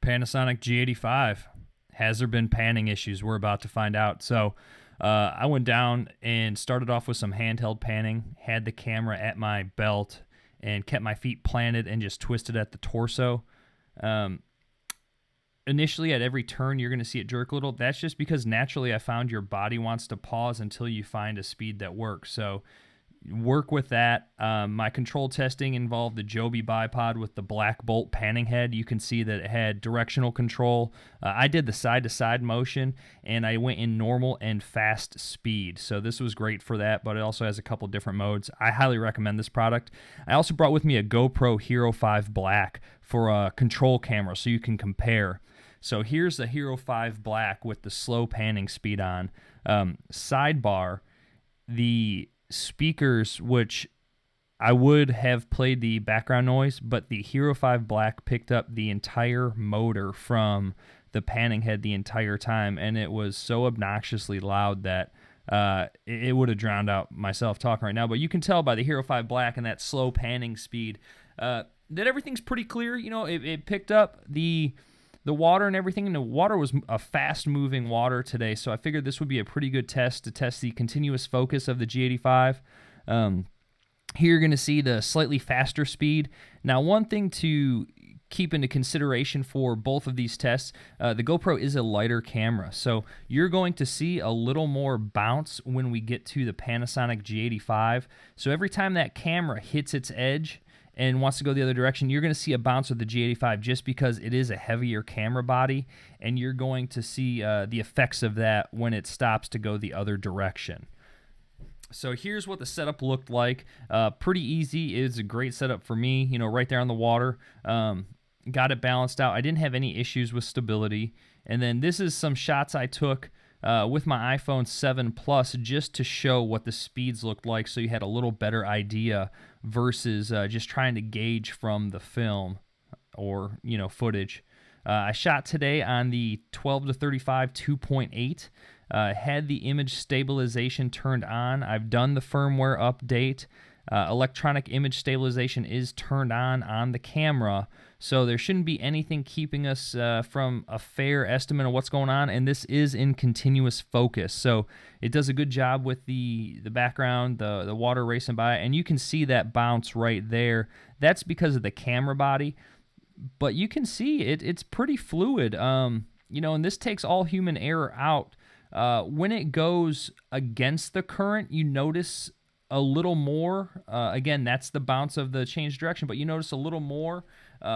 Panasonic G85. Has there been panning issues? We're about to find out. So I went down and started off with some handheld panning, had the camera at my belt, and kept my feet planted and just twisted at the torso. Initially, at every turn, you're going to see it jerk a little. That's just because naturally I found your body wants to pause until you find a speed that works. So work with that. My control testing involved the Joby bipod with the BlackBolt panning head. You can see that it had directional control. I did the side-to-side motion, and I went in normal and fast speed. So this was great for that, but it also has a couple different modes. I highly recommend this product. I also brought with me a GoPro Hero 5 Black for a control camera so you can compare. So here's the Hero 5 Black with the slow panning speed on. Sidebar, the speakers, which I would have played the background noise, but the Hero 5 Black picked up the entire motor from the panning head the entire time, and it was so obnoxiously loud that it would have drowned out myself talking right now. But you can tell by the Hero 5 Black and that slow panning speed that everything's pretty clear. You know, it picked up the water and everything, and the water was a fast-moving water today, so I figured this would be a pretty good test to test the continuous focus of the G85. Here you're going to see the slightly faster speed. Now, one thing to keep into consideration for both of these tests, the GoPro is a lighter camera, so you're going to see a little more bounce when we get to the Panasonic G85. So every time that camera hits its edge and wants to go the other direction, you're going to see a bounce with the G85 just because it is a heavier camera body, and you're going to see the effects of that when it stops to go the other direction. So here's what the setup looked like. Pretty easy. It's a great setup for me, you know, right there on the water. Got it balanced out. I didn't have any issues with stability. And then this is some shots I took with my iPhone 7 Plus just to show what the speeds looked like so you had a little better idea versus just trying to gauge from the film or, you know, footage. I shot today on the 12 to 35 2.8. Had the image stabilization turned on. I've done the firmware update. Electronic image stabilization is turned on the camera, so there shouldn't be anything keeping us from a fair estimate of what's going on, and this is in continuous focus, so it does a good job with the background, the water racing by, and you can see that bounce right there. That's because of the camera body, but you can see it's pretty fluid, you know, and this takes all human error out. When it goes against the current, you notice a little more. Again, that's the bounce of the change direction, but you notice a little more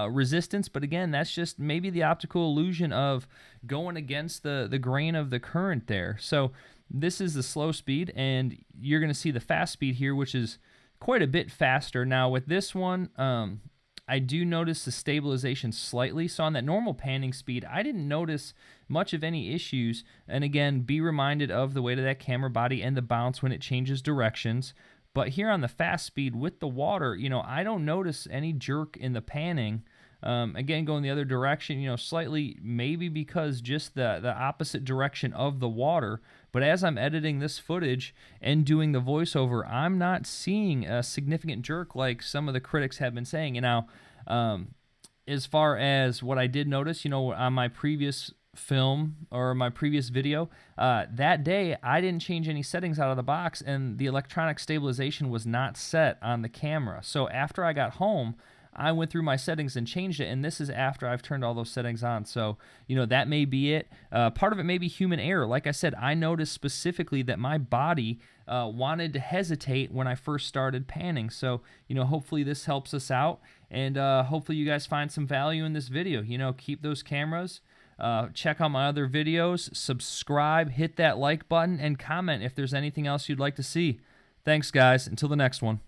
resistance. But again, that's just maybe the optical illusion of going against the grain of the current there. So this is the slow speed, and you're going to see the fast speed here, which is quite a bit faster. Now with this one, I do notice the stabilization slightly. So on that normal panning speed, I didn't notice much of any issues. And again, be reminded of the weight of that camera body and the bounce when it changes directions. But here on the fast speed with the water, you know, I don't notice any jerk in the panning. Again, going the other direction, you know, slightly, maybe because just the opposite direction of the water. But as I'm editing this footage and doing the voiceover, I'm not seeing a significant jerk like some of the critics have been saying. You know, as far as what I did notice, you know, on my previous film or my previous video, that day I didn't change any settings out of the box, and the electronic stabilization was not set on the camera. So after I got home, I went through my settings and changed it, and this is after I've turned all those settings on. So, you know, that may be it. Part of it may be human error. Like I said, I noticed specifically that my body wanted to hesitate when I first started panning. So, you know, hopefully this helps us out, and hopefully you guys find some value in this video. You know, keep those cameras. Check out my other videos, subscribe, hit that like button, and comment if there's anything else you'd like to see. Thanks, guys. Until the next one.